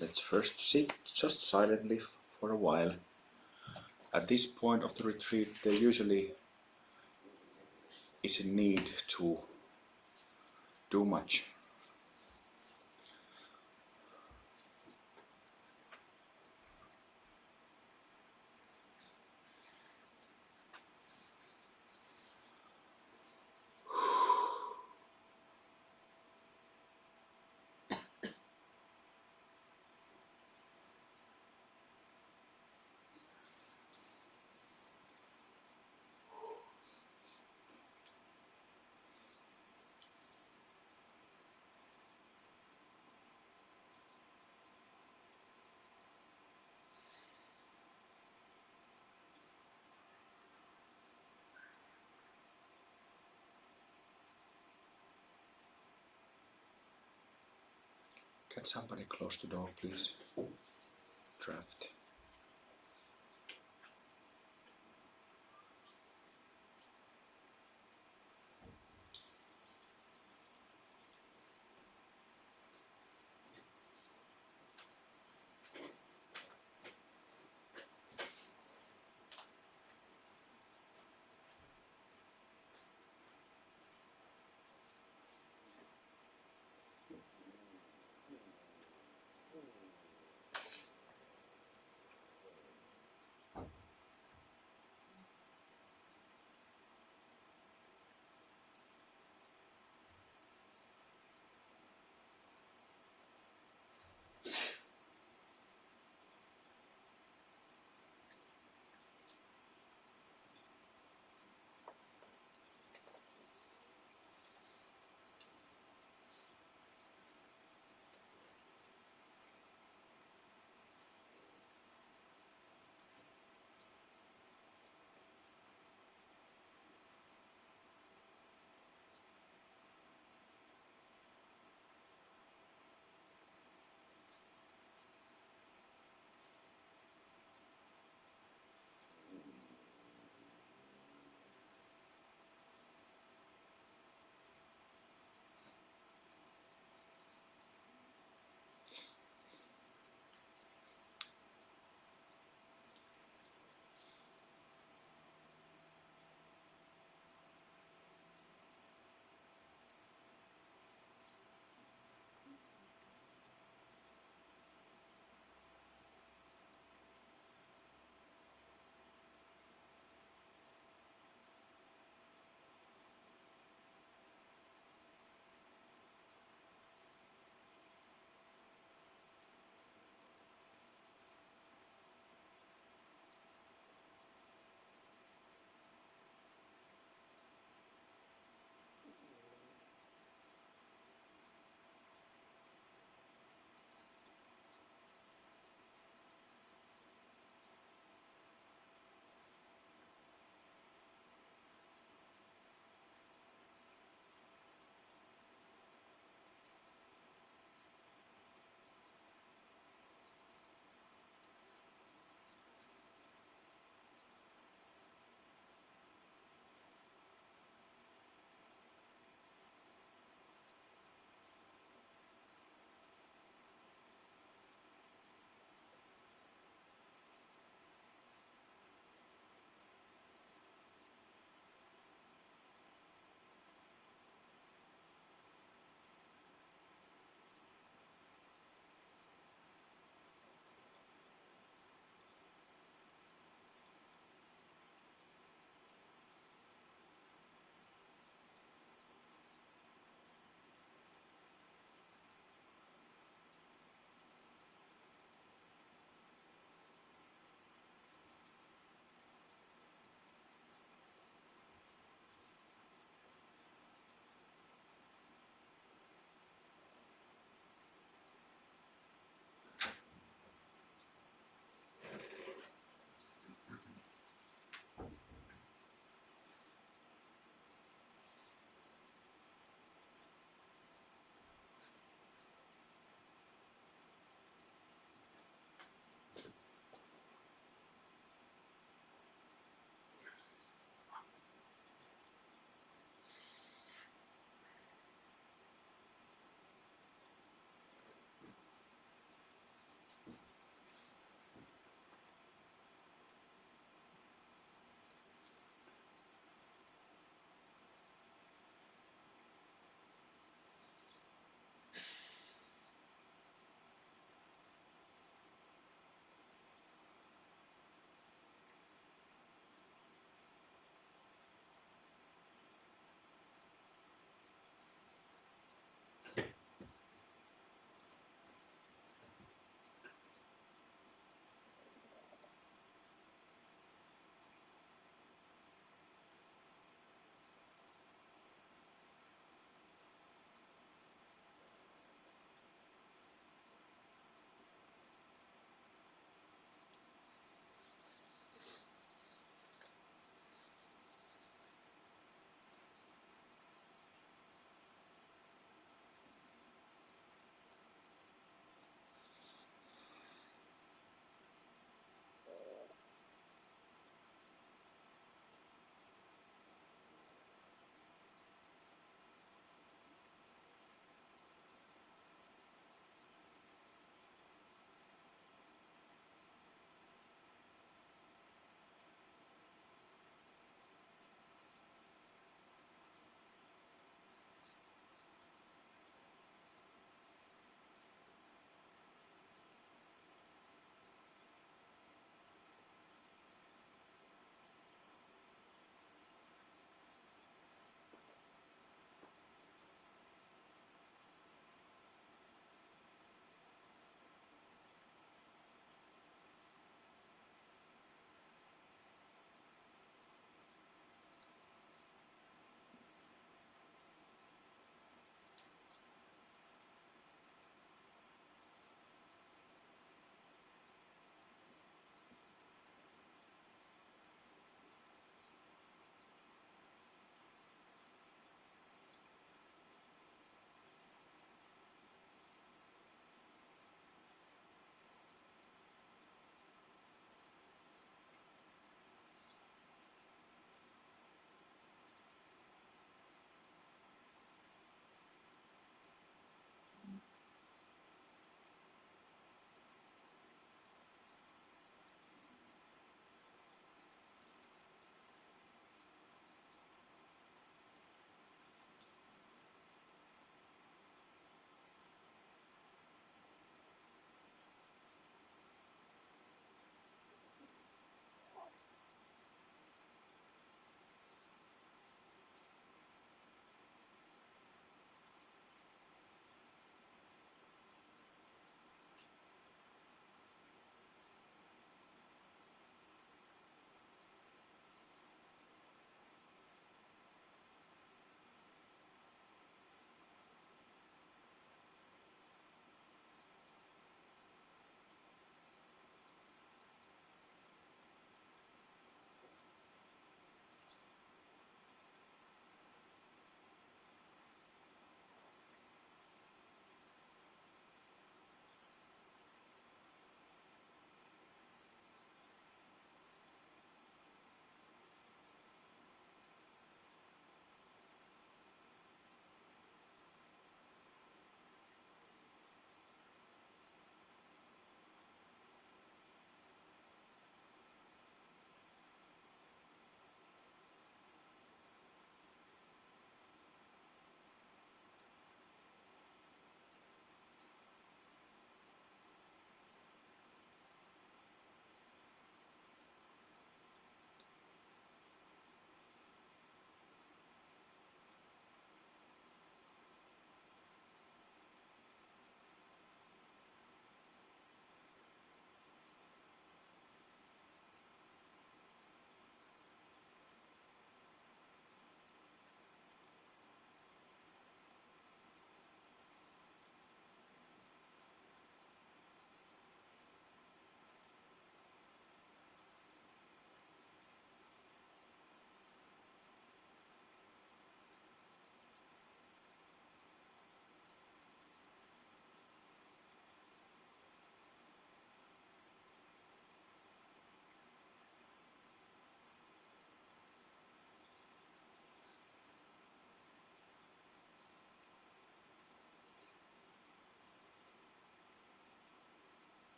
Let's first sit just silently for a while. At this point of the retreat, there usually is a need to do much. Can somebody close the door, please? Draft.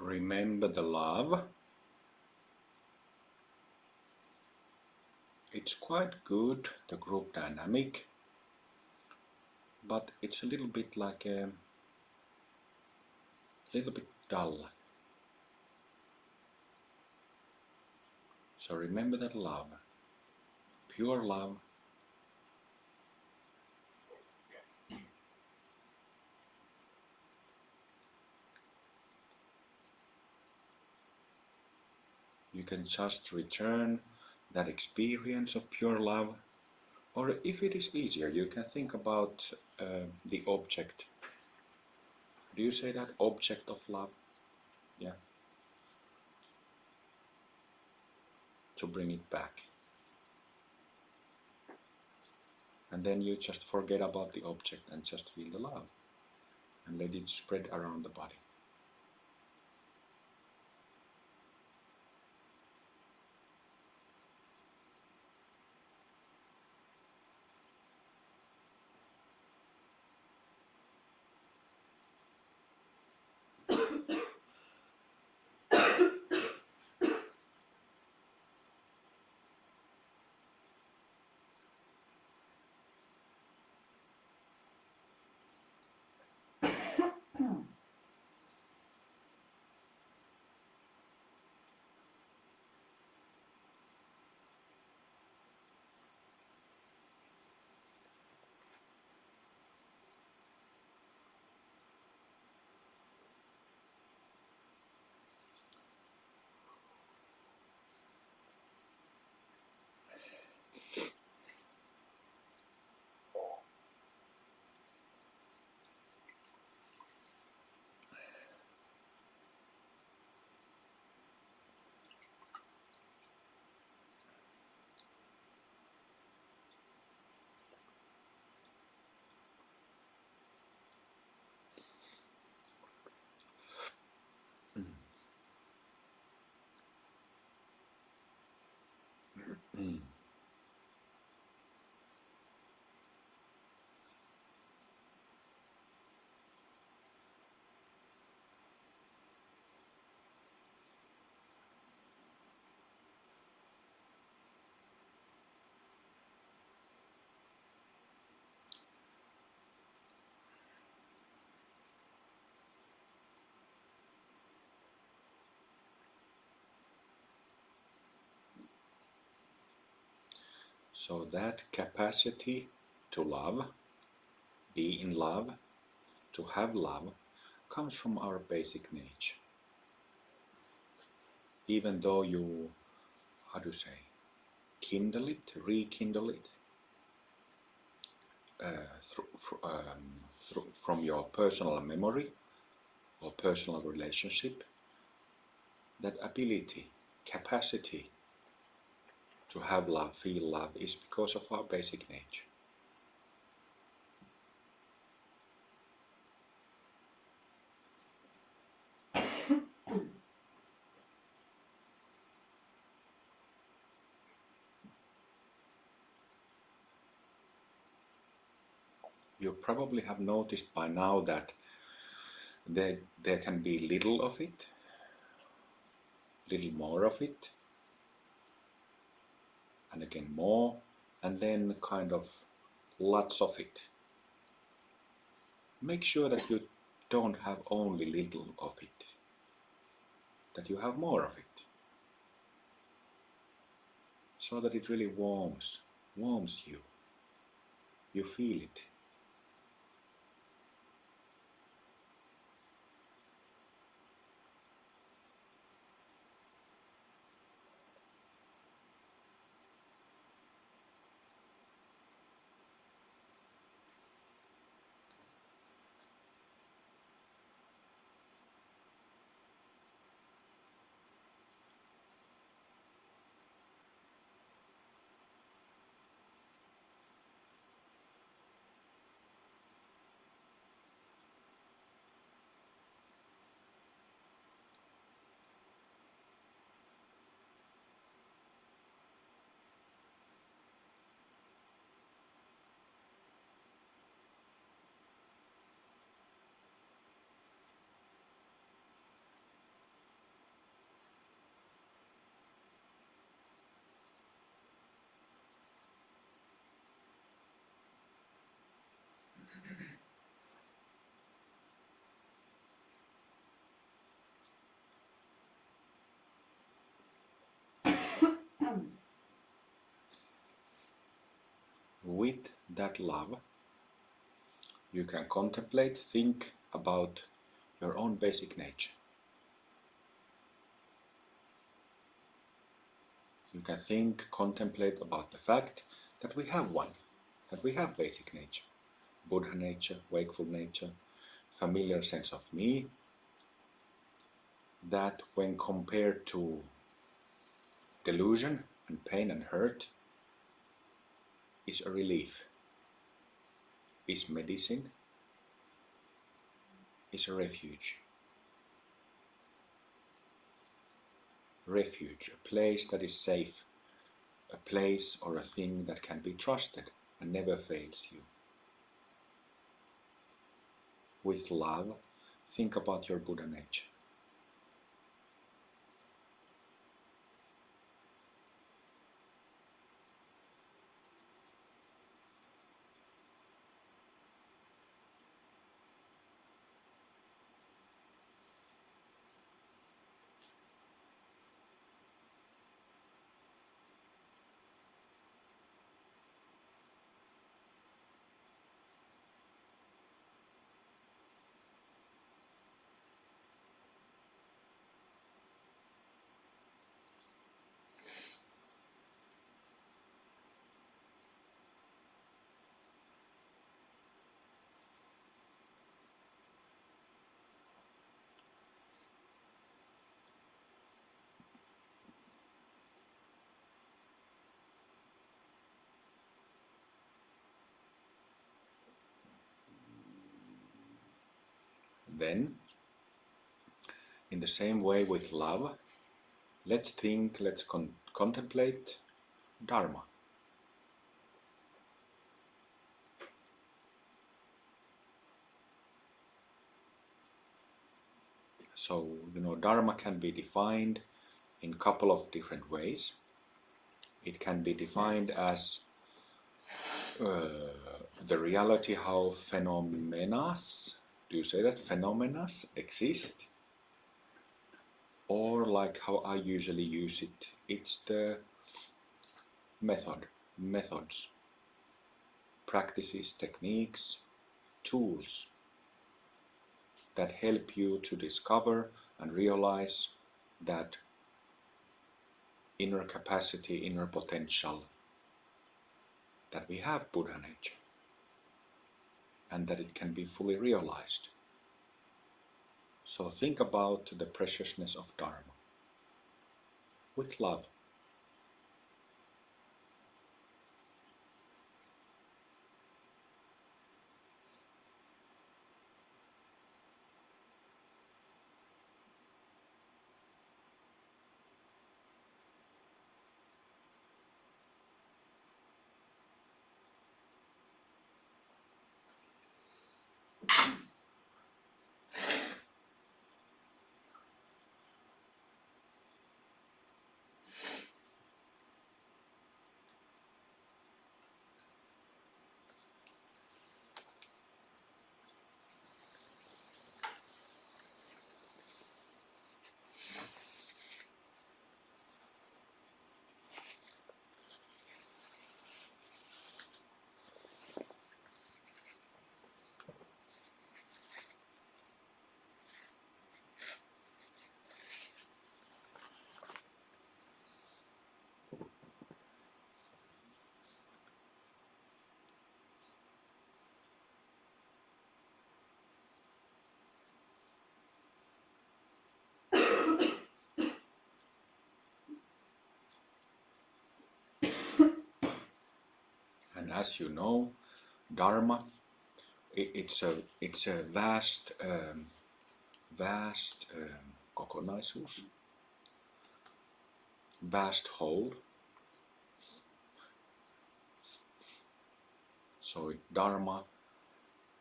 Remember the love. It's quite good, the group dynamic, but it's a little bit like a little bit dull. So remember that love, pure love. You can just return that experience of pure love, or if it is easier, you can think about the object. Do you say that object of love? Yeah. To bring it back. And then you just forget about the object and just feel the love and let it spread around the body. So that capacity to love, be in love, to have love, comes from our basic nature. Even though you, how do you say, kindle it, rekindle it from your personal memory or personal relationship, that ability, capacity to have love, feel love, is because of our basic nature. You probably have noticed by now that there can be little of it, little more of it, and again more, and then kind of lots of it. Make sure that you don't have only little of it, that you have more of it, so that it really warms you. You feel it. with that love, you can contemplate, think about your own basic nature. You can think, contemplate about the fact that we have one, that we have basic nature, Buddha nature, wakeful nature, familiar sense of me, that when compared to delusion and pain and hurt is a relief, is medicine, is a refuge. Refuge, a place that is safe, a place or a thing that can be trusted and never fails you. With love, think about your Buddha nature. Then, in the same way with love, let's think, let's contemplate Dharma. So, Dharma can be defined in a couple of different ways. It can be defined as the reality how phenomena, do you say that? Phenomena exist? Or like how I usually use it, it's the methods, practices, techniques, tools that help you to discover and realize that inner capacity, inner potential that we have Buddha nature and that it can be fully realized. So think about the preciousness of Dharma with love. And as you know, Dharma, it's a vast kokonaisuus, vast whole. So Dharma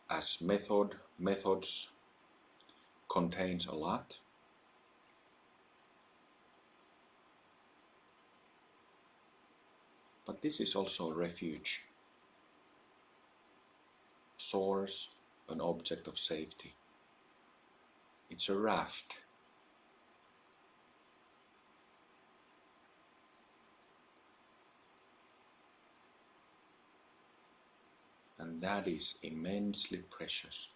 as methods contains a lot. But this is also a refuge, source, an object of safety. It's a raft. And that is immensely precious.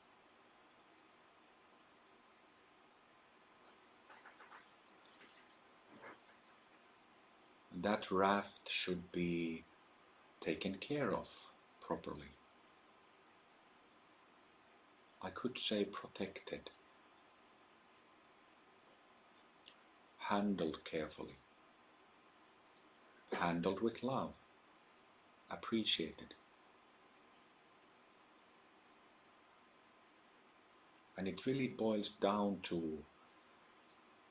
That raft should be taken care of properly. I could say protected, handled carefully, handled with love, appreciated. And it really boils down to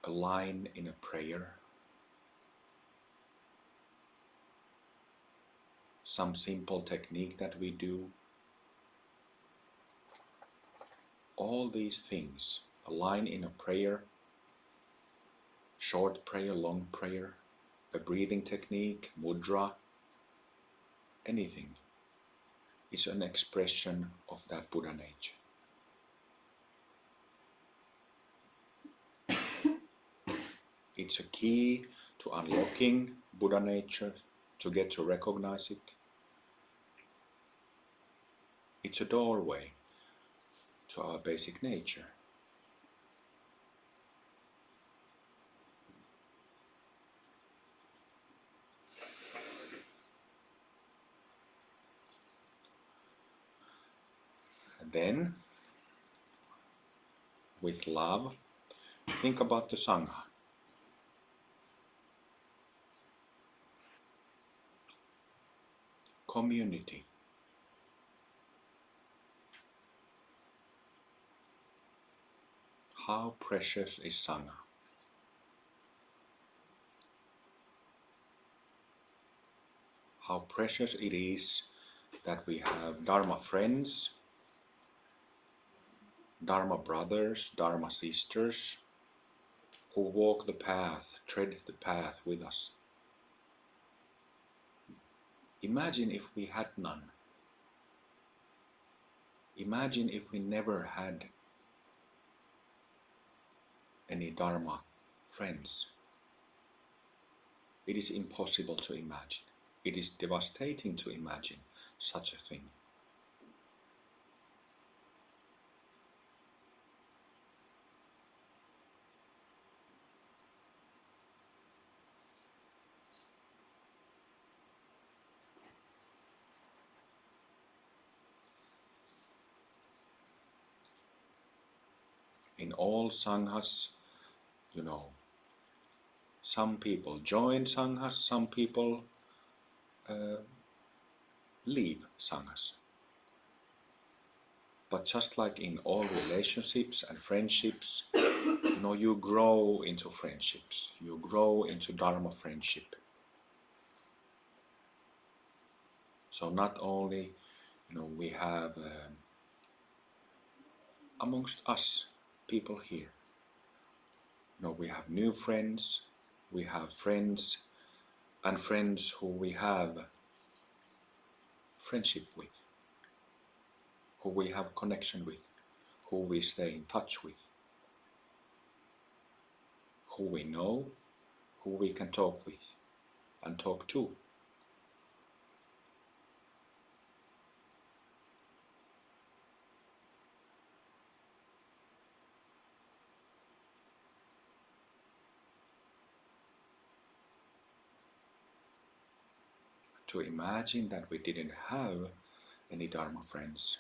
a line in a prayer, some simple technique that we do. All these things, a line in a prayer, short prayer, long prayer, a breathing technique, mudra, anything is an expression of that Buddha nature. It's a key to unlocking Buddha nature, to get to recognize it. It's a doorway to our basic nature. And then, with love, think about the Sangha. Community. How precious is Sangha? How precious it is that we have Dharma friends, Dharma brothers, Dharma sisters, who walk the path, tread the path with us. Imagine if we had none. Imagine if we never had any Dharma friends. It is impossible to imagine. It is devastating to imagine such a thing. In all Sanghas, some people join Sanghas, some people leave Sanghas. But just like in all relationships and friendships, you grow into friendships, you grow into Dharma friendship. So not only, we have amongst us people here, we have new friends, we have friends and friends who we have friendship with, who we have connection with, who we stay in touch with, who we know, who we can talk with and talk to. To imagine that we didn't have any Dharma friends.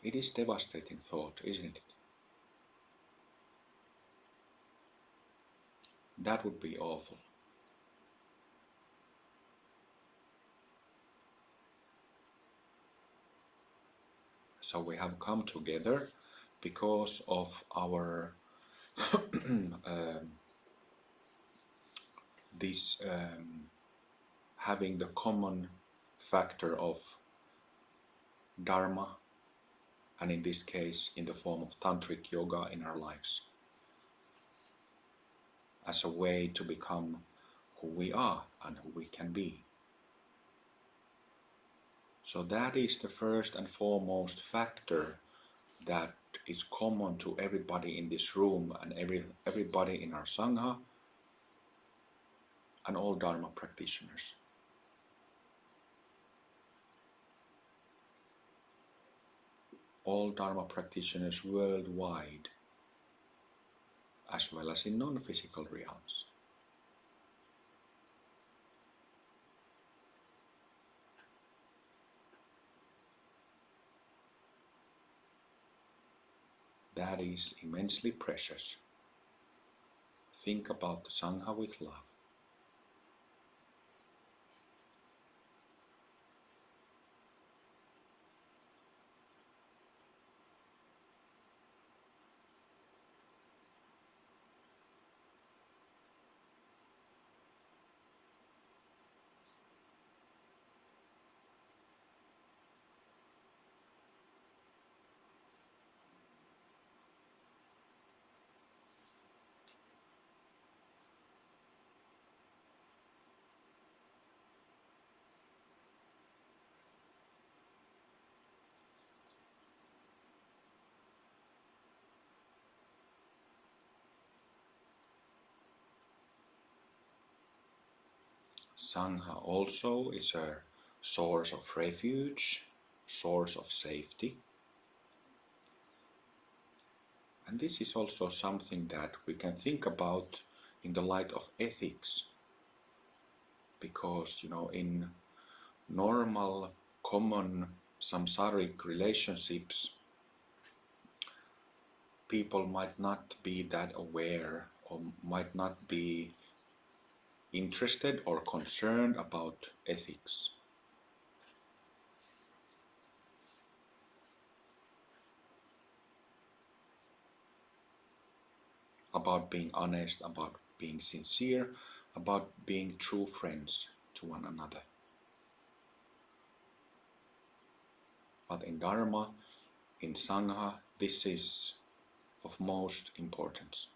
It is devastating thought, isn't it? That would be awful. So we have come together because of our this having the common factor of Dharma, and in this case in the form of tantric yoga in our lives, as a way to become who we are and who we can be. So that is the first and foremost factor that is common to everybody in this room and everybody in our Sangha and all Dharma practitioners. all Dharma practitioners worldwide, as well as in non-physical realms. That is immensely precious. Think about the Sangha with love. Sangha also is a source of refuge, source of safety. And this is also something that we can think about in the light of ethics. Because, in normal, common samsaric relationships, people might not be that aware or might not be interested or concerned about ethics. About being honest, about being sincere, about being true friends to one another. But in Dharma, in Sangha, this is of most importance.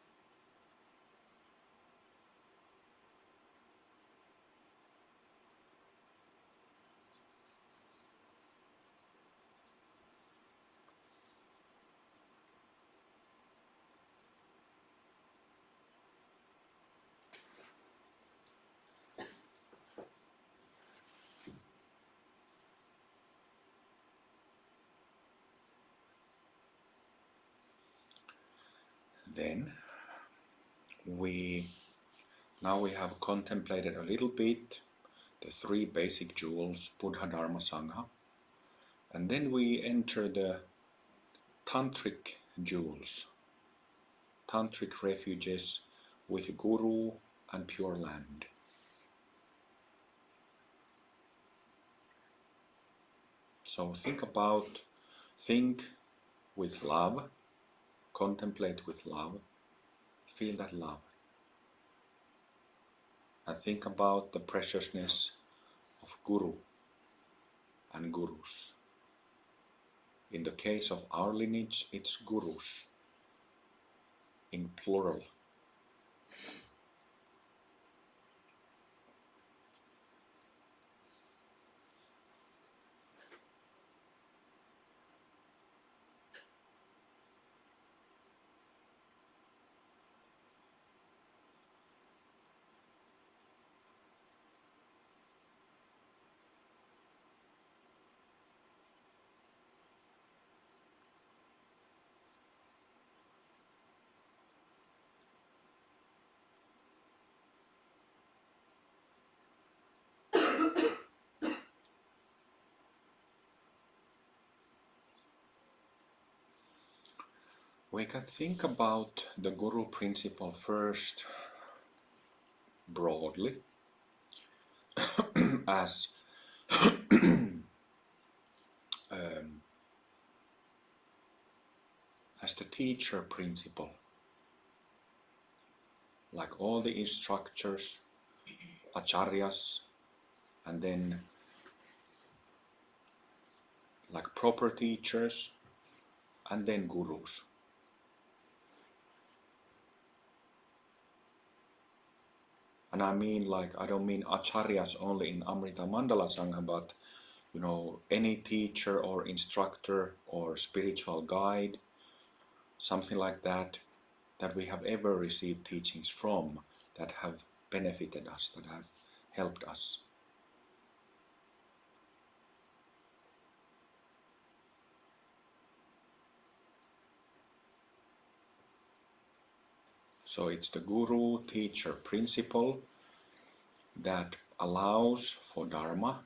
Then we have contemplated a little bit the three basic jewels, Buddha, Dharma, Sangha. And then we enter the tantric jewels, tantric refuges with Guru and Pure Land. So think with love, contemplate with love, feel that love. And think about the preciousness of Guru and Gurus. In the case of our lineage, it's Gurus, in plural. We can think about the Guru principle first broadly as the teacher principle. Like all the instructors, acharyas, and then like proper teachers, and then gurus. And I don't mean acharyas only in Amrita Mandala Sangha, but any teacher or instructor or spiritual guide, something like that we have ever received teachings from, that have benefited us, that have helped us. So it's the guru, teacher, principle that allows for Dharma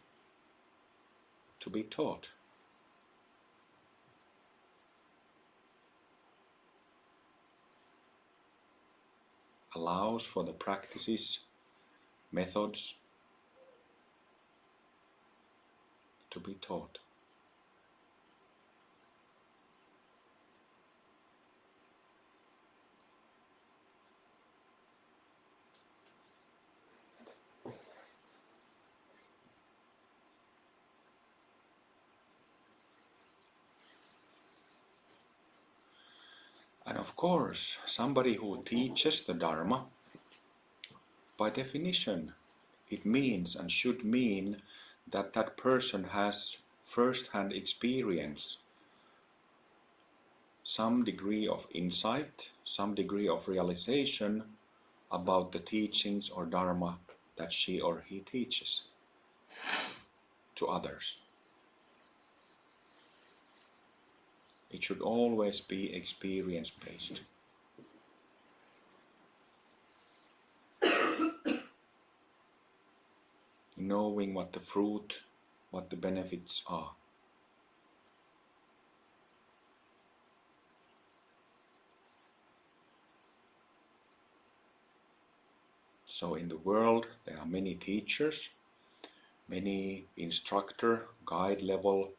to be taught. Allows for the practices, methods to be taught. And of course, somebody who teaches the Dharma, by definition, it means and should mean that that person has first-hand experience, some degree of insight, some degree of realization about the teachings or Dharma that she or he teaches to others. It should always be experience-based. Knowing what the fruit, what the benefits are. So in the world there are many teachers, many instructor, guide level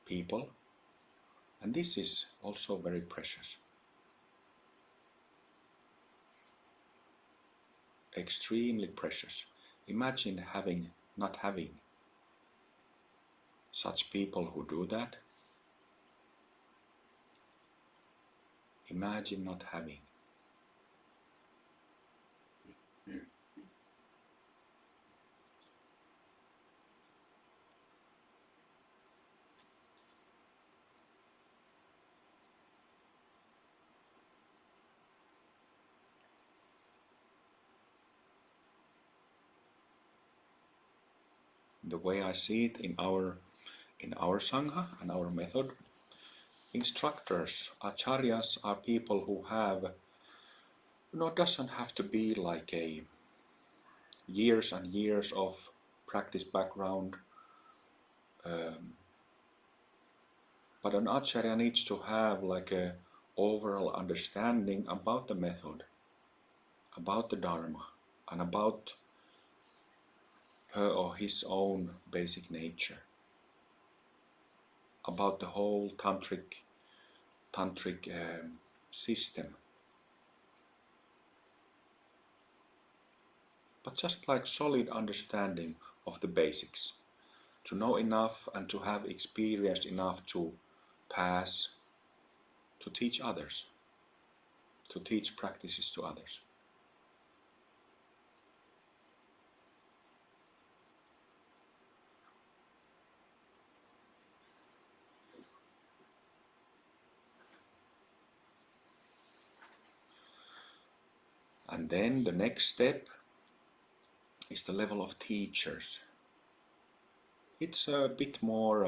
people, and this is also very precious. Extremely precious. Imagine not having such people who do that. Imagine not having. The way I see it in our Sangha and our method, instructors, acharyas are people who have, doesn't have to be like a years and years of practice background, but an acharya needs to have like a overall understanding about the method, about the Dharma, and about her or his own basic nature, about the whole tantric system. But just like solid understanding of the basics, to know enough and to have experience enough to pass, to teach others, to teach practices to others. And then the next step is the level of teachers. It's a bit more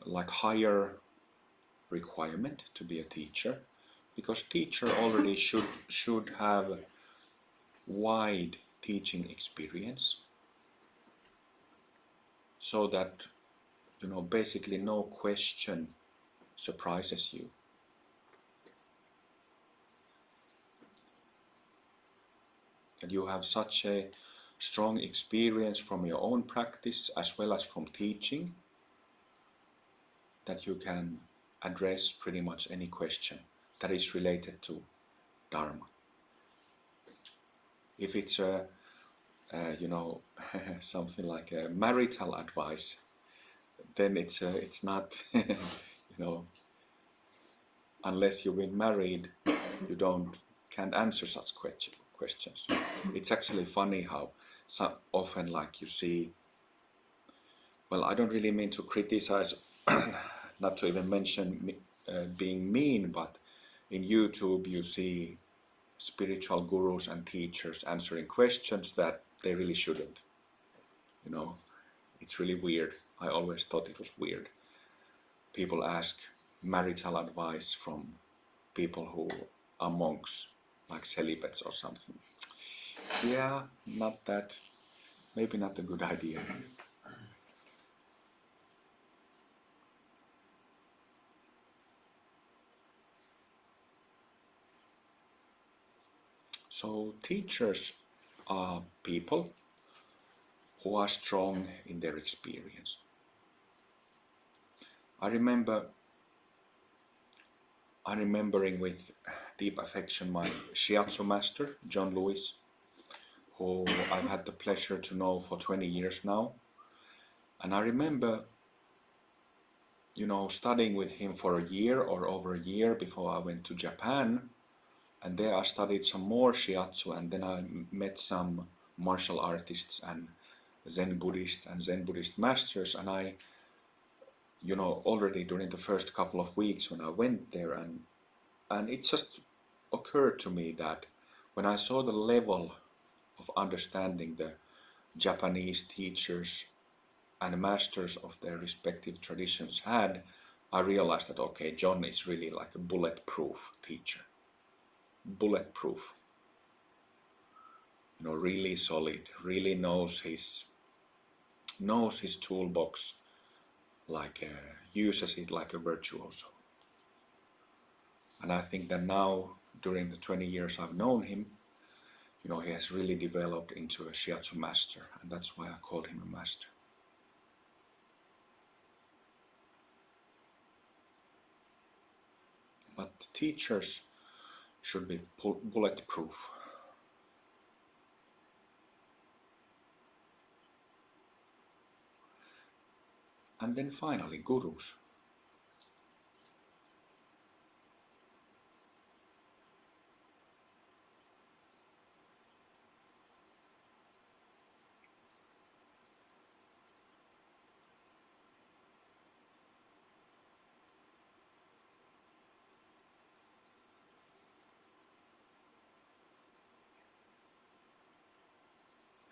like higher requirement to be a teacher, because teacher already should have wide teaching experience, so that basically no question surprises you. That you have such a strong experience from your own practice as well as from teaching, that you can address pretty much any question that is related to Dharma. If it's something like a marital advice, then it's not unless you've been married, you can't answer such questions. It's actually funny how often, like, you see, well, I don't really mean to criticize, not to even mention being mean, but in YouTube you see spiritual gurus and teachers answering questions that they really shouldn't. It's really weird. I always thought it was weird. People ask marital advice from people who are monks, like celibates or something. Yeah, maybe not a good idea. So teachers are people who are strong in their experience. I'm remembering with deep affection my shiatsu master, John Lewis, who I've had the pleasure to know for 20 years now. And I remember, studying with him for a year or over a year before I went to Japan. And there I studied some more shiatsu, and then I met some martial artists and Zen Buddhist masters. And I, already during the first couple of weeks when I went there, and it just occurred to me that when I saw the level of understanding the Japanese teachers and masters of their respective traditions had, I realized that, okay, John is really like a bulletproof teacher. Bulletproof. Really solid, really knows his toolbox, uses it like a virtuoso. And I think that now, during the 20 years I've known him, he has really developed into a shiatsu master, and that's why I called him a master. But teachers should be bulletproof. And then finally, gurus.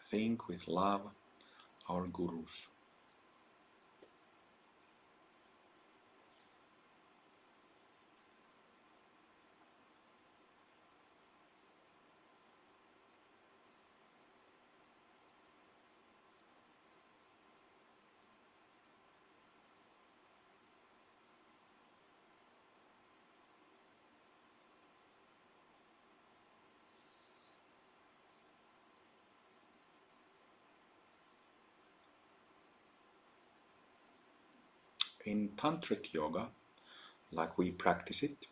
Think with love, our gurus. In tantric yoga, like we practice it,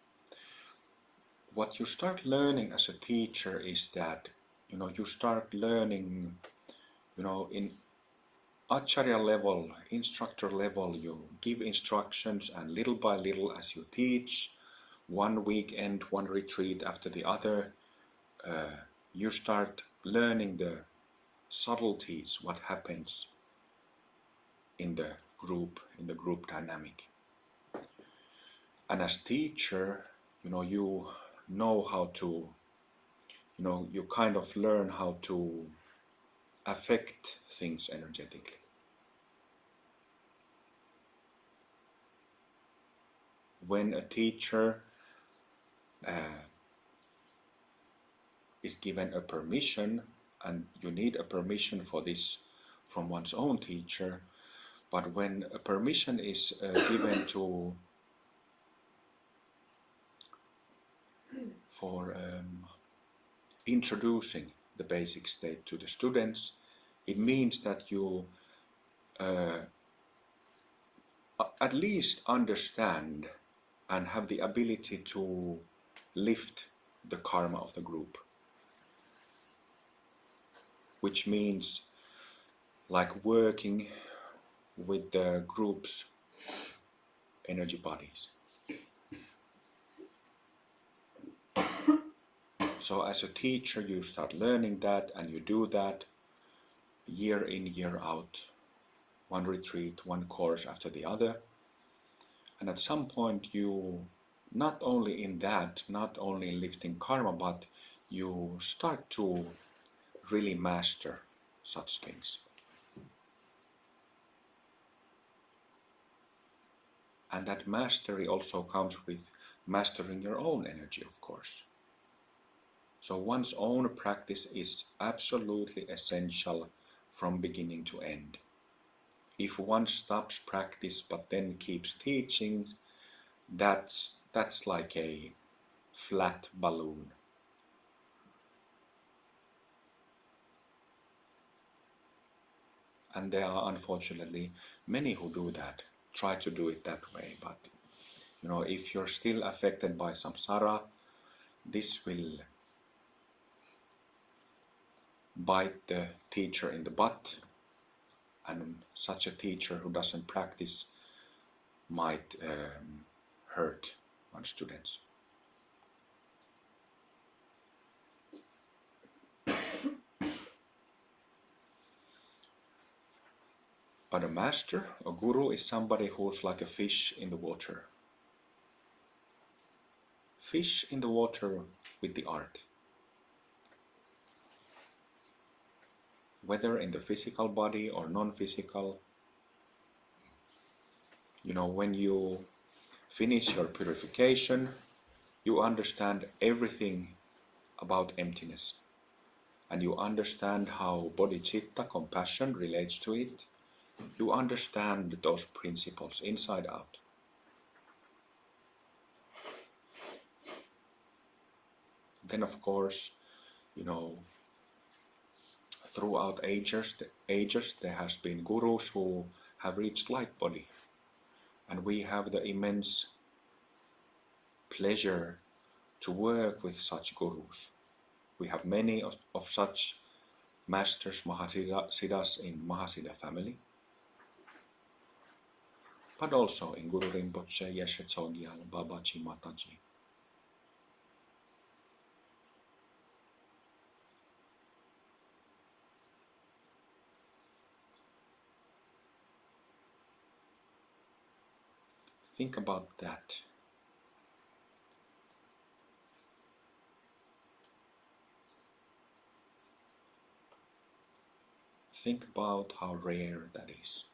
what you start learning as a teacher is that, you start learning, in acharya level, instructor level, you give instructions, and little by little as you teach, one weekend, one retreat after the other, you start learning the subtleties, what happens in the group dynamic. And as teacher, you know how to, you kind of learn how to affect things energetically. When a teacher is given a permission, and you need a permission for this from one's own teacher, but when a permission is given for introducing the basic state to the students, it means that you at least understand and have the ability to lift the karma of the group, which means like working with the group's energy bodies. So as a teacher, you start learning that, and you do that year in, year out, one retreat, one course after the other. And at some point you, not only in lifting karma, but you start to really master such things. And that mastery also comes with mastering your own energy, of course. So one's own practice is absolutely essential from beginning to end. If one stops practice but then keeps teaching, that's like a flat balloon. And there are unfortunately many who do that, try to do it that way. But if you're still affected by samsara, this will bite the teacher in the butt, and such a teacher who doesn't practice might hurt one's students. But a master, a guru, is somebody who's like a fish in the water. Fish in the water with the art. Whether in the physical body or non-physical, when you finish your purification, you understand everything about emptiness. And you understand how bodhicitta, compassion, relates to it. You understand those principles inside out. Then, of course, throughout ages there has been gurus who have reached light body. And we have the immense pleasure to work with such gurus. We have many of such masters, Mahasiddhas in Mahasiddha family, but also in Guru Rinpoche, Yeshe Tsogyal, Babaji, Mataji. Think about that. Think about how rare that is.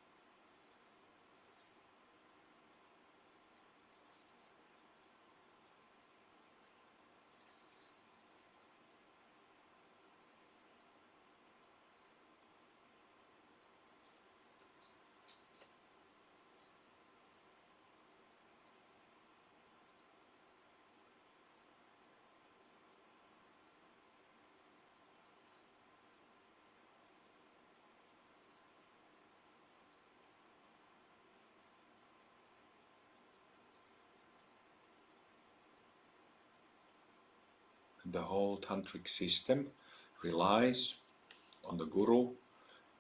The whole tantric system relies on the guru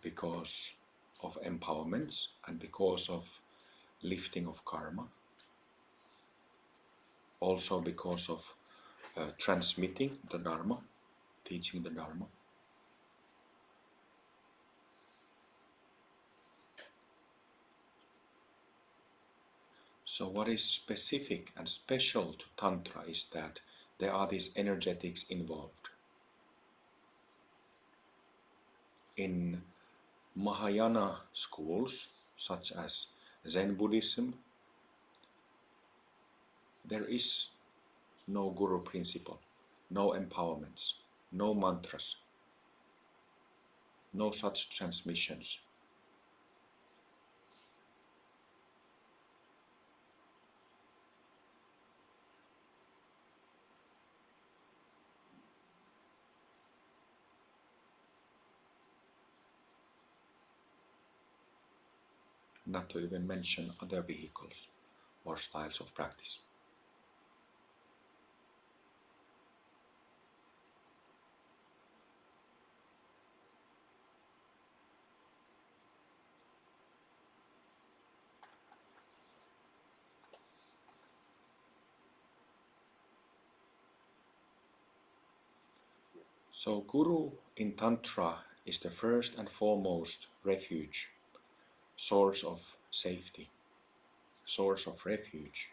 because of empowerments and because of lifting of karma. Also because of transmitting the Dharma, teaching the Dharma. So what is specific and special to Tantra is that there are these energetics involved. In Mahayana schools, such as Zen Buddhism, there is no guru principle, no empowerments, no mantras, no such transmissions. Not to even mention other vehicles or styles of practice. So Guru in Tantra is the first and foremost refuge, source of safety, source of refuge.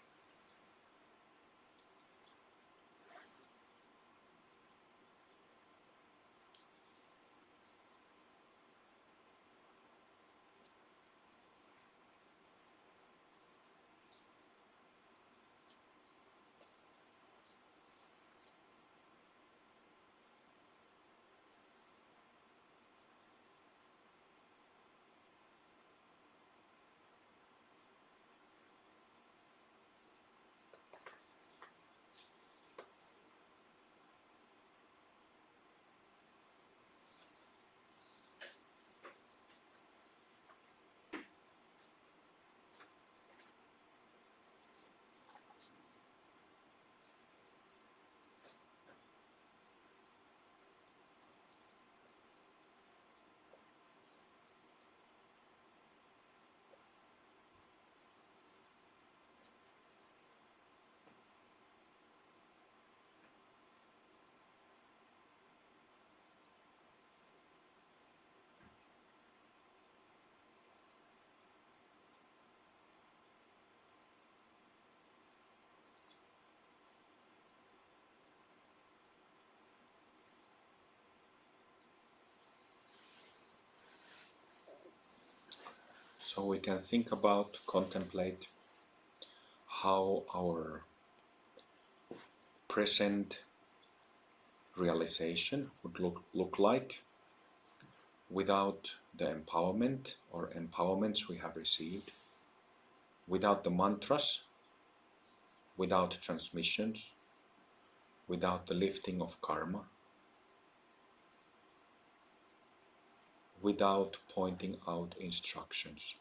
So we can think about, contemplate how our present realization would look like without the empowerment or empowerments we have received, without the mantras, without transmissions, without the lifting of karma, without pointing out instructions.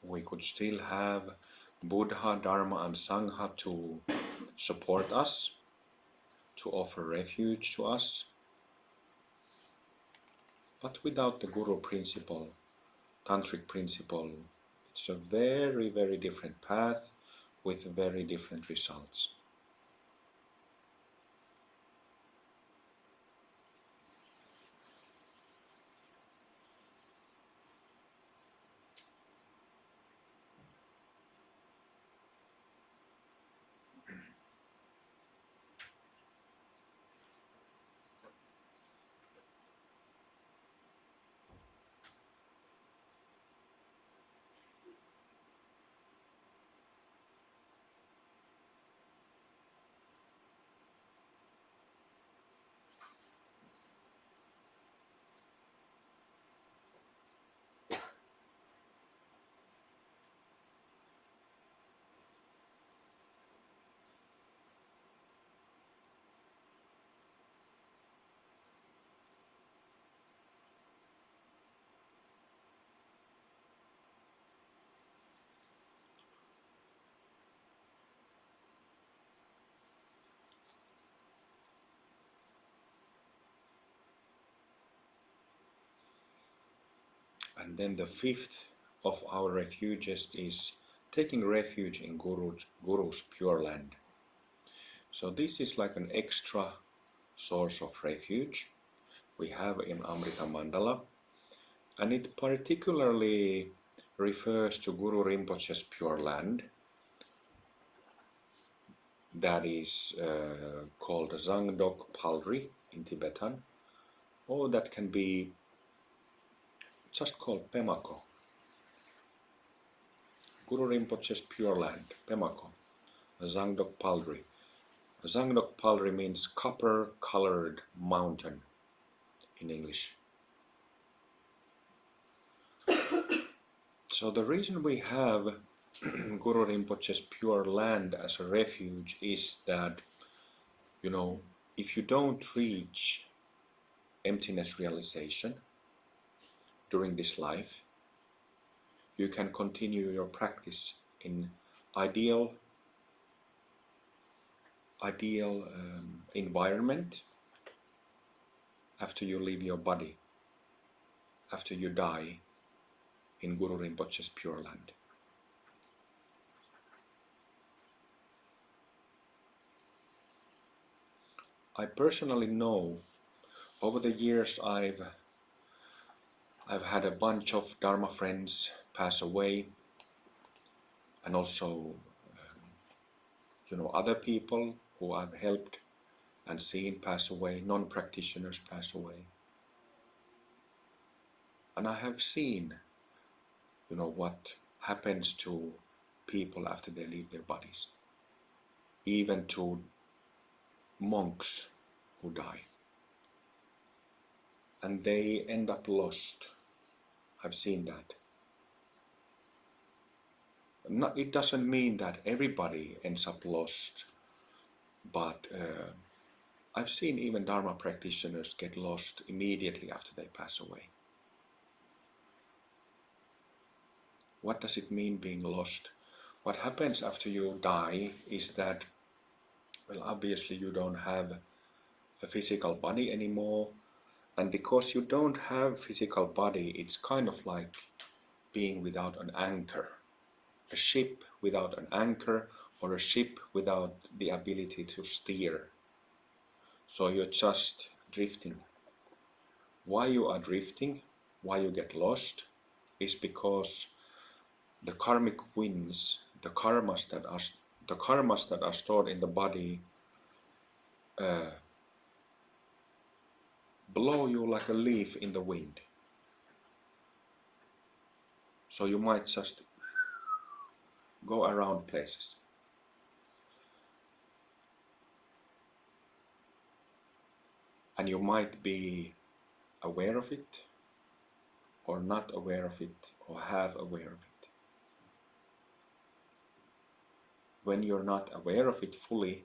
We could still have Buddha, Dharma and Sangha to support us, to offer refuge to us, but without the Guru principle, Tantric principle, it's a very, very different path with very different results. And then the fifth of our refuges is taking refuge in Guru's pure land. So this is like an extra source of refuge we have in Amrita Mandala, and it particularly refers to Guru Rinpoche's pure land that is called Zangdok Palri in Tibetan, or that can be just called Pemako. Guru Rinpoche's pure land, Pemako, Zangdok Palri. Zangdok Palri means copper-colored mountain in English. So the reason we have Guru Rinpoche's pure land as a refuge is that, if you don't reach emptiness realization during this life, you can continue your practice in ideal environment after you leave your body, after you die in Guru Rinpoche's pure land. I personally know, over the years I've had a bunch of Dharma friends pass away, and also other people who I've helped and seen pass away, non-practitioners pass away. And I have seen, what happens to people after they leave their bodies, even to monks who die. And they end up lost. I've seen that. It doesn't mean that everybody ends up lost, but I've seen even Dharma practitioners get lost immediately after they pass away. What does it mean being lost? What happens after you die is that, obviously you don't have a physical body anymore, and because you don't have physical body, it's kind of like being without an anchor. A ship without an anchor or a ship without the ability to steer. So you're just drifting. Why you are drifting, why you get lost, is because the karmic winds, the karmas that are stored in the body, blow you like a leaf in the wind. So you might just go around places. And you might be aware of it, or not aware of it, or half aware of it. When you're not aware of it fully,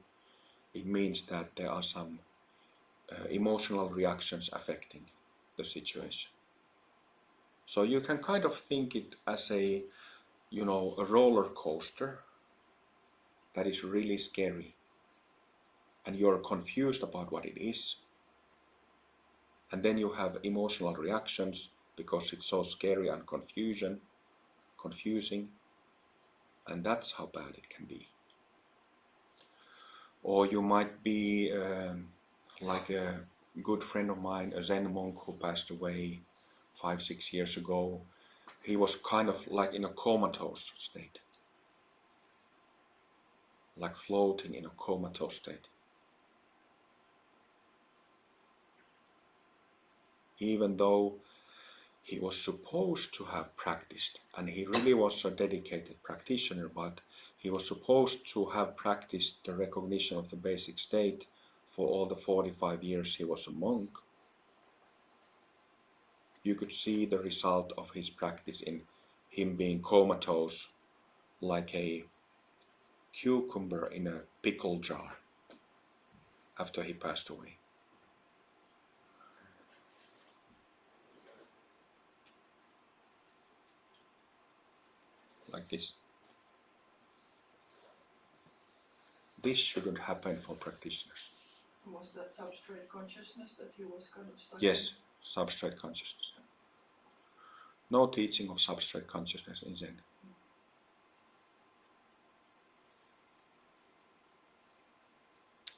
it means that there are some emotional reactions affecting the situation. So you can kind of think it as a roller coaster that is really scary, and you're confused about what it is, and then you have emotional reactions because it's so scary and confusing, and that's how bad it can be. Or you might be like a good friend of mine, a Zen monk who passed away 5-6 years ago. He was kind of like in a comatose state, like floating in a comatose state. Even though he was supposed to have practiced, and he really was a dedicated practitioner, but he was supposed to have practiced the recognition of the basic state for all the 45 years he was a monk. You could see the result of his practice in him being comatose, like a cucumber in a pickle jar, after he passed away. Like this. This shouldn't happen for practitioners. Was that substrate consciousness that he was kind of stuck Yes, substrate consciousness. No teaching of substrate consciousness in Zen.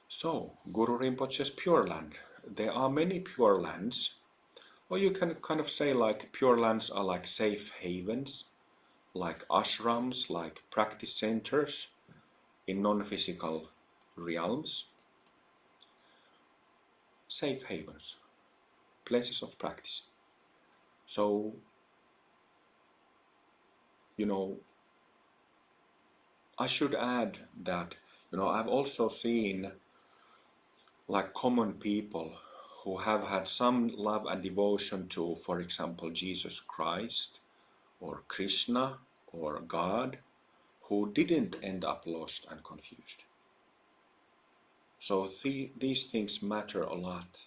So, Guru Rinpoche's Pure Land. There are many Pure Lands, or you can kind of say like Pure Lands are like safe havens, like ashrams, like practice centers in non-physical realms. Safe havens, places of practice. So, I should add that, I've also seen like common people who have had some love and devotion to, for example, Jesus Christ or Krishna or God, who didn't end up lost and confused. So these things matter a lot,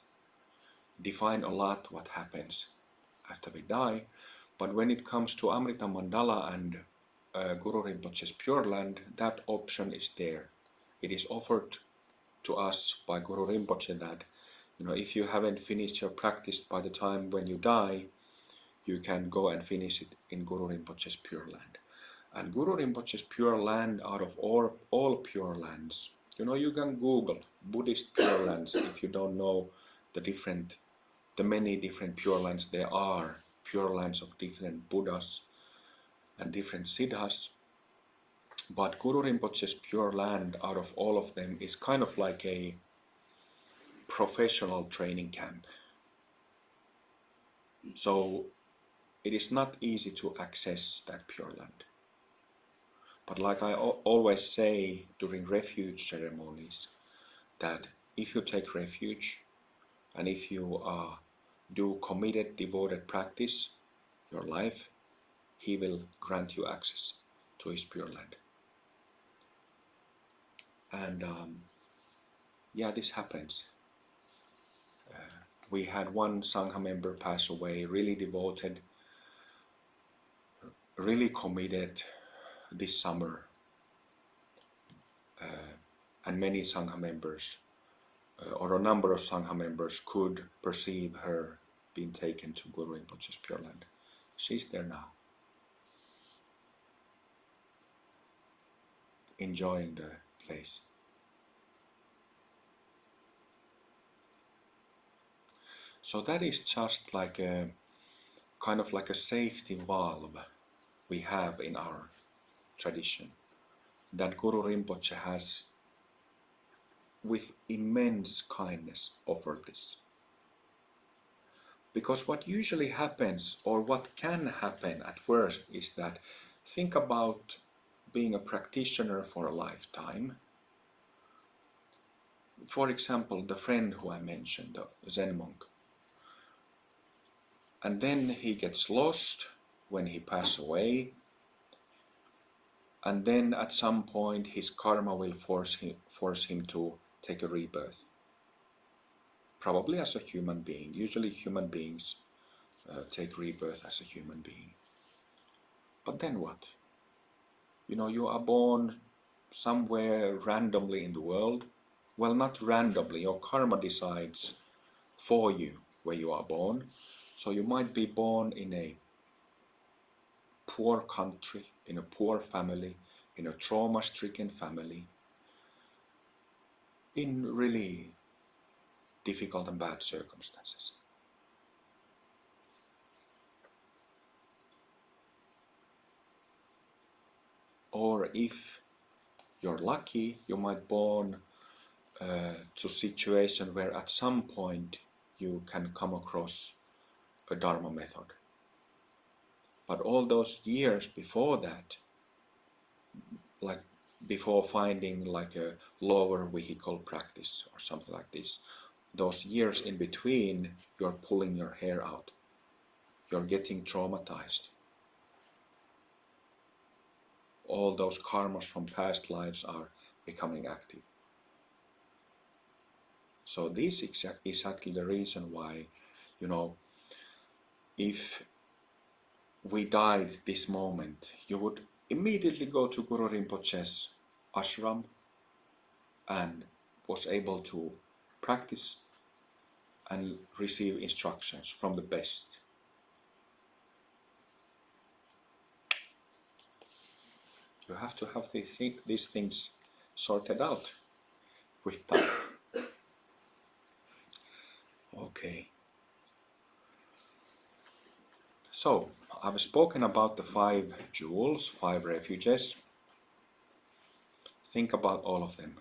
define a lot what happens after we die. But when it comes to Amrita Mandala and Guru Rinpoche's Pure Land, that option is there. It is offered to us by Guru Rinpoche that, if you haven't finished your practice by the time when you die, you can go and finish it in Guru Rinpoche's Pure Land. And Guru Rinpoche's Pure Land, out of all Pure Lands, you can Google Buddhist Pure Lands if you don't know the many different Pure Lands there are, Pure Lands of different Buddhas and different Siddhas. But Guru Rinpoche's Pure Land, out of all of them, is kind of like a professional training camp. So it is not easy to access that Pure Land. But like I always say during refuge ceremonies, that if you take refuge and if you do committed, devoted practice your life, he will grant you access to his Pure Land. And this happens. We had one Sangha member pass away, really devoted, really committed this summer, and many Sangha members, or a number of Sangha members, could perceive her being taken to Guru Rinpoche's Pure Land. She's there now. enjoying the place. So that is just like a kind of like a safety valve we have in our tradition that Guru Rinpoche has with immense kindness offered this. Because what usually happens, or what can happen at worst, is that think about being a practitioner for a lifetime. For example, the friend who I mentioned, the Zen monk. And then he gets lost when he passes away. And then at some point his karma will force him to take a rebirth. Probably as a human being. Usually human beings take rebirth as a human being. But then what? You are born somewhere randomly in the world. Well, not randomly, your karma decides for you where you are born. So you might be born in a poor country, in a poor family, in a trauma-stricken family, in really difficult and bad circumstances. Or if you're lucky, you might born to a situation where at some point you can come across a Dharma method. But all those years before that, like before finding like a lower vehicle practice or something like this, those years in between, you're pulling your hair out. You're getting traumatized. All those karmas from past lives are becoming active. So this is exactly the reason why, if we died this moment, you would immediately go to Guru Rinpoche's ashram and was able to practice and receive instructions from the best. You have to have these things sorted out with time. Okay. So, I've spoken about the 5 jewels, 5 refuges. Think about all of them.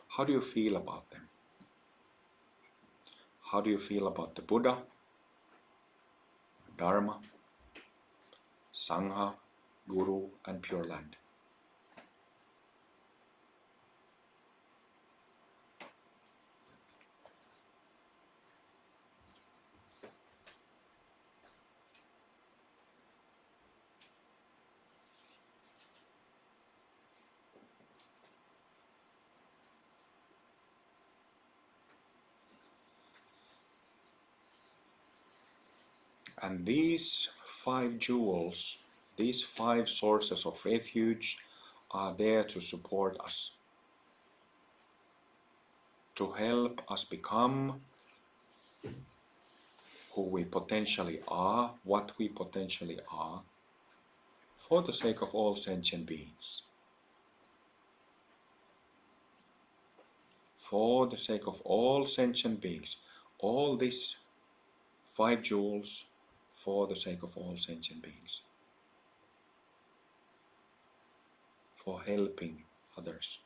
How do you feel about them? How do you feel about the Buddha, Dharma, Sangha, Guru, and Pure Land? And these 5 jewels, these 5 sources of refuge are there to support us, to help us become who we potentially are, what we potentially are, for the sake of all sentient beings. For the sake of all sentient beings. All these 5 jewels for the sake of all sentient beings. For helping others.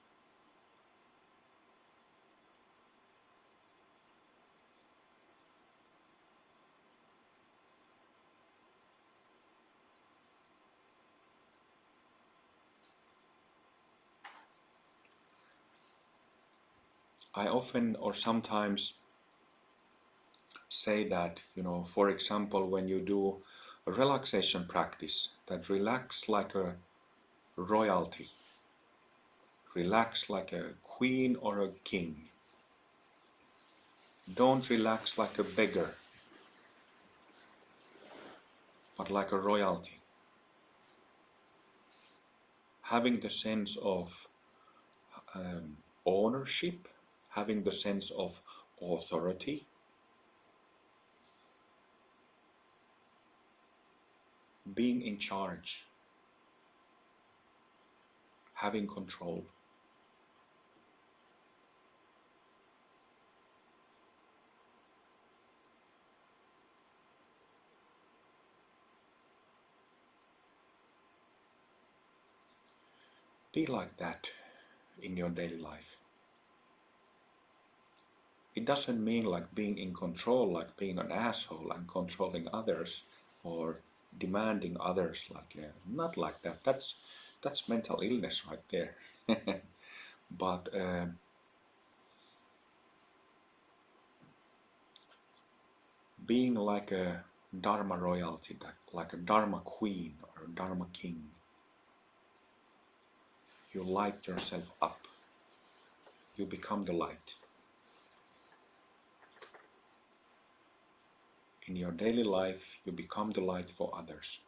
I often or sometimes say that, for example, when you do a relaxation practice, that relax like a royalty, relax like a queen or a king. Don't relax like a beggar, but like a royalty. Having the sense of ownership, having the sense of authority, being in charge, having control. Be like that in your daily life. It doesn't mean like being in control, like being an asshole and controlling others or demanding others. Not like that. That's mental illness right there. But being like a Dharma royalty, like a Dharma queen or a Dharma king, you light yourself up. You become the light. In your daily life, you become the light for others.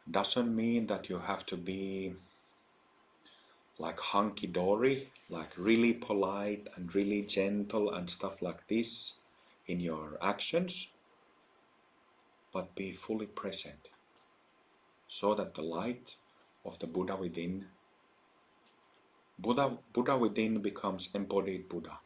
Doesn't mean that you have to be like hunky-dory, like really polite and really gentle and stuff like this in your actions, but be fully present so that the light of the Buddha within becomes embodied Buddha.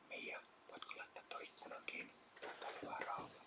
Mia, voitko laittaa tuo ikkunan kiinni? Tää on hyvä rauha.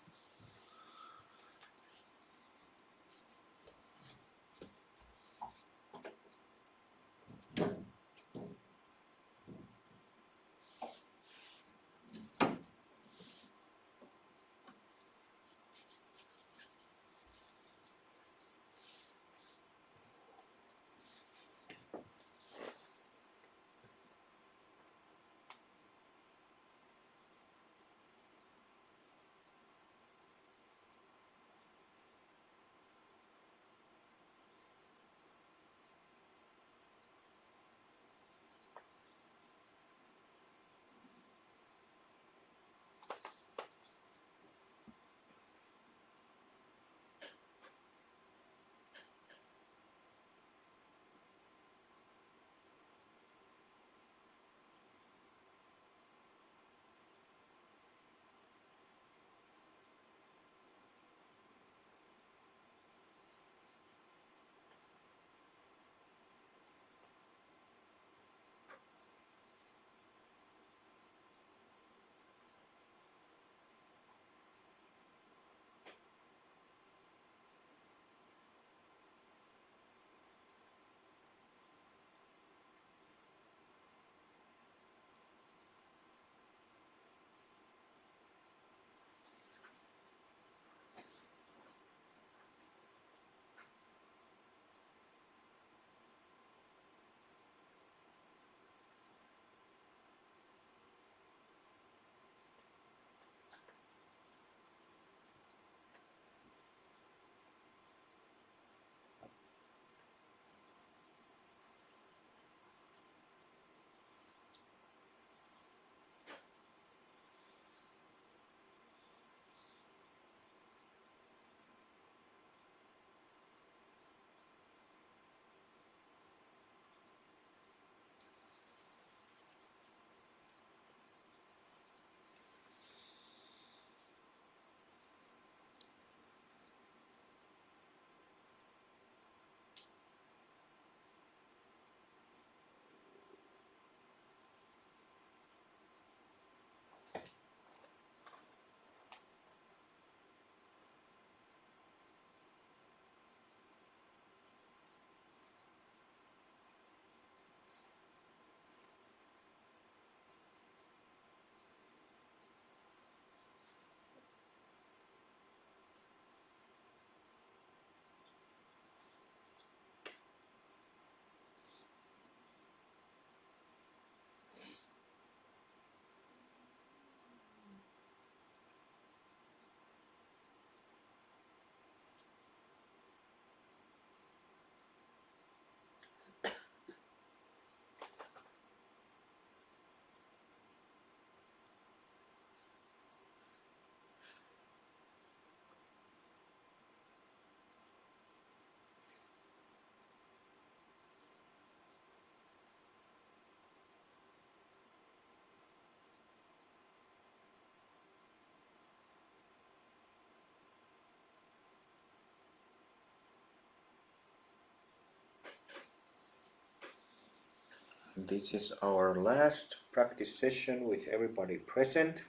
This is our last practice session with everybody present.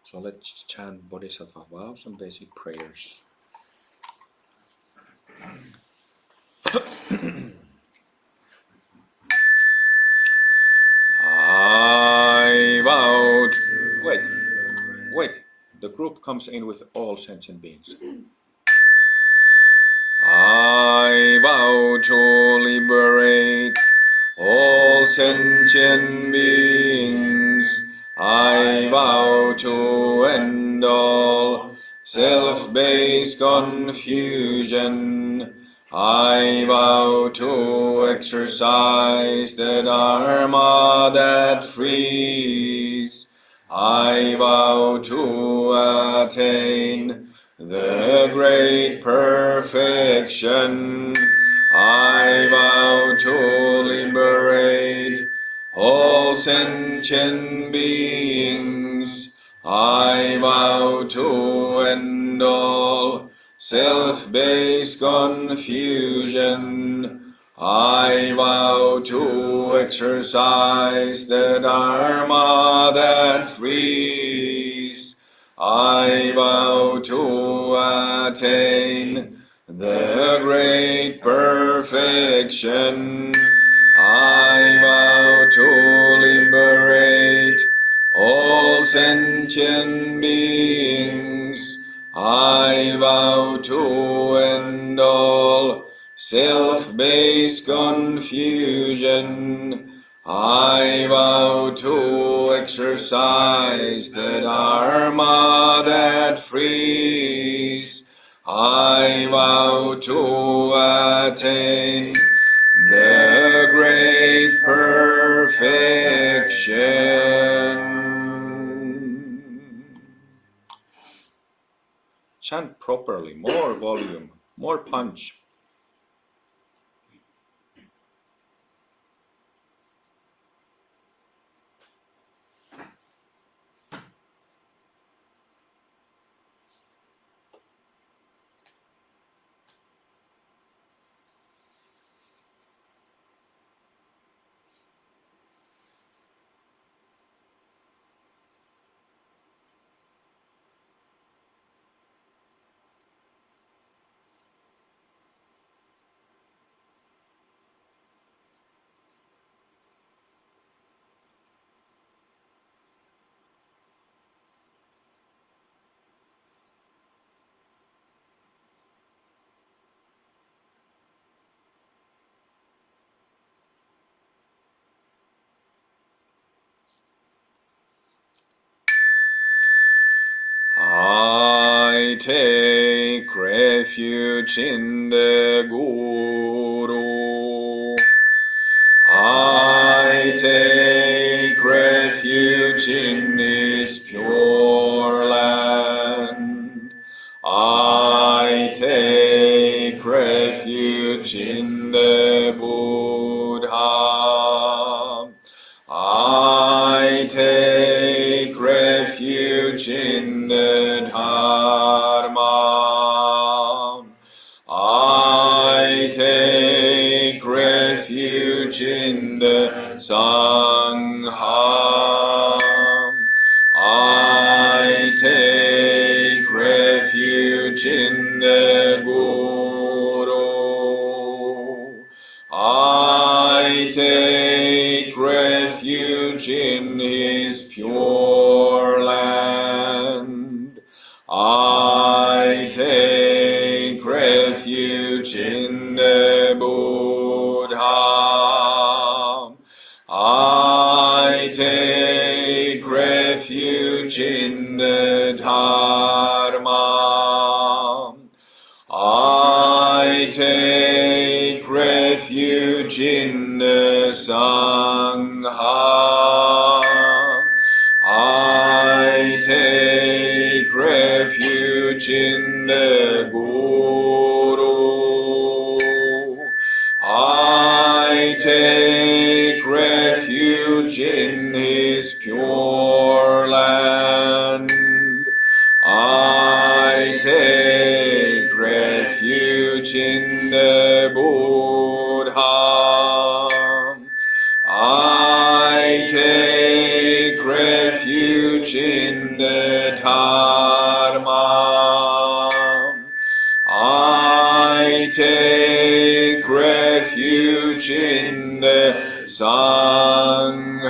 So let's chant Bodhisattva vows and basic prayers. I vow to... Wait. The group comes in with all sentient beings. I vow to liberate all sentient beings. I vow to end all self-based confusion. I vow to exercise the Dharma that frees. I vow to attain the great perfection. I vow to liberate all sentient beings. I vow to end all self-based confusion. I vow to exercise the Dharma that frees. I vow to attain the great perfection. I vow to liberate all sentient beings. I vow to end all self-based confusion. I vow to exercise the Dharma that frees. I vow to attain the great perfection. Chant properly, more volume, more punch. I take refuge in the Guru. I take refuge in his pure land. I take refuge in the Buddha. I take refuge in the Dharma. I take refuge in the Sangha. I take refuge in the Guru. I take refuge in his pure land. I take refuge in the Buddha. I take refuge in the Dharma. I take refuge in the Sangha. I take refuge in the Guru. I take refuge in his pure land. I take refuge in the Buddha. take refuge in the Sangha.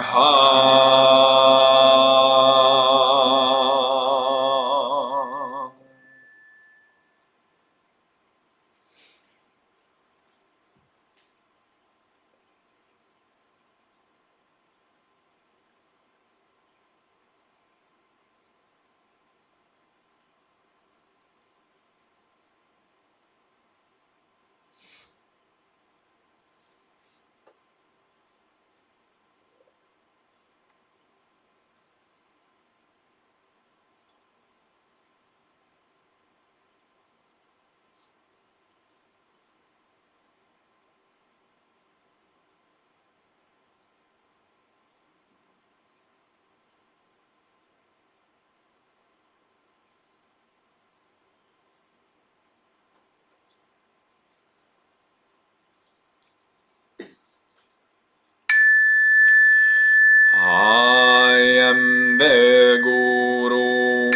I am the Guru,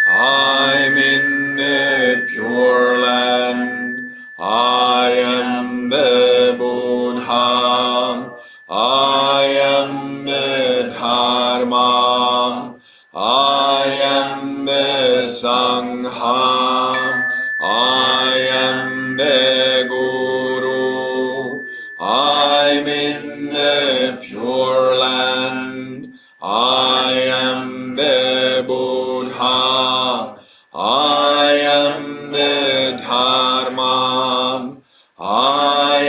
I'm in the Pure Land, I am the Buddha, I am the Dharma, I am the Sangha, I am the Guru, I'm in the Pure Land, I am the Buddha, I am the Dharma, I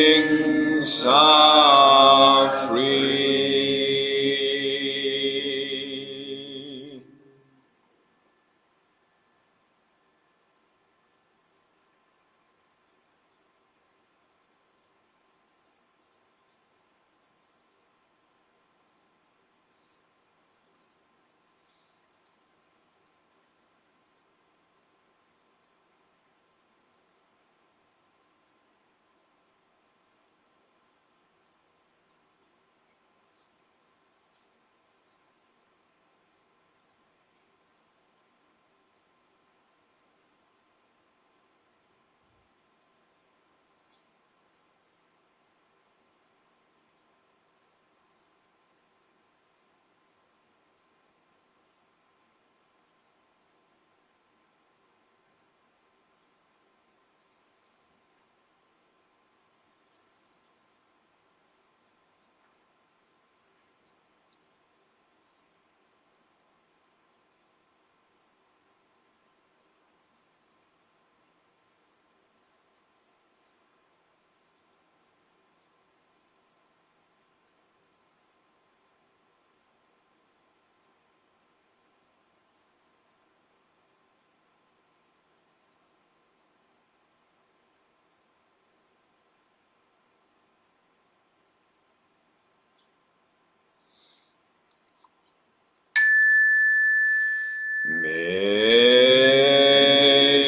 beings are free. May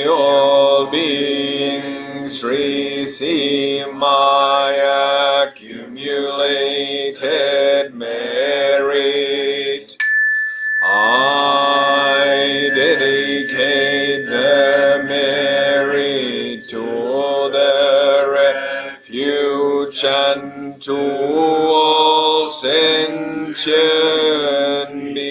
all beings receive my accumulated merit. I dedicate the merit to the refuge and to all sentient beings.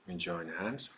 We join hands.